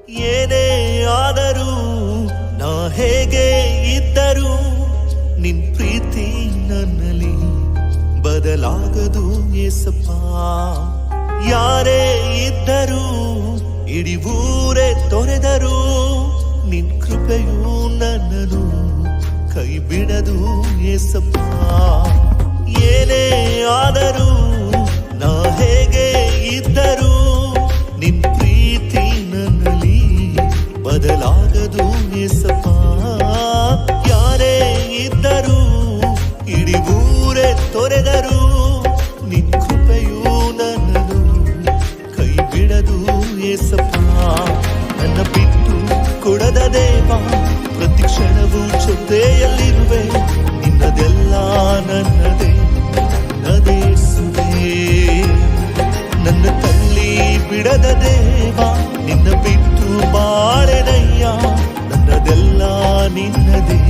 ಏನೇ ಆದರೂ ನಾ ಹೇಗೆ ಇದ್ದರೂ ನಿನ್ ಪ್ರೀತಿ ನನ್ನಲ್ಲಿ ಬದಲಾಗದು ಏಸಪ್ಪ. ಯಾರೇ ಇದ್ದರೂ ಇಡೀ ಊರೇ ತೊರೆದರೂ ನಿನ್ ಕೃಪೆಯು ನನ್ನನ್ನು ಕೈ ಬಿಡದು ಏಸಪ್ಪ. ಏನೇ ಆದರೂ ನಾ ಹೇಗೆ ಇದ್ದರೂ ನಿನ್ ಪ್ರೀತಿ ನನ್ನಲ್ಲಿ ಬದಲಾಗದು ಏಸಪ್ಪ. ಯಾರೇ ಇದ್ದರೂ ಇಡೀ ಊರೇ ತೊರೆದರೂ ನಿನ್ ಕೃಪೆಯು ನನ್ನನ್ನು ಕೈ ಬಿಡದು ಏಸಪ್ಪ. ನನ್ನ ಬಿಟ್ಟು ಕೊಡದ ದೇವ, ಪ್ರತಿ ಕ್ಷಣವೂ ಜೊತೆಯಲ್ಲಿರುವೆ, ನಿನ್ನದೆಲ್ಲ ನನ್ನದೇ ನನ್ನದೇಸುವೆ. ನನ್ನ ತಲ್ಲಿ ಬಿಡದ ದೇವ, ನಿನ್ನ ಬಿಟ್ಟು ಬಾಳೆನಯ್ಯ, ನನ್ನದೆಲ್ಲ ನಿನ್ನದೇ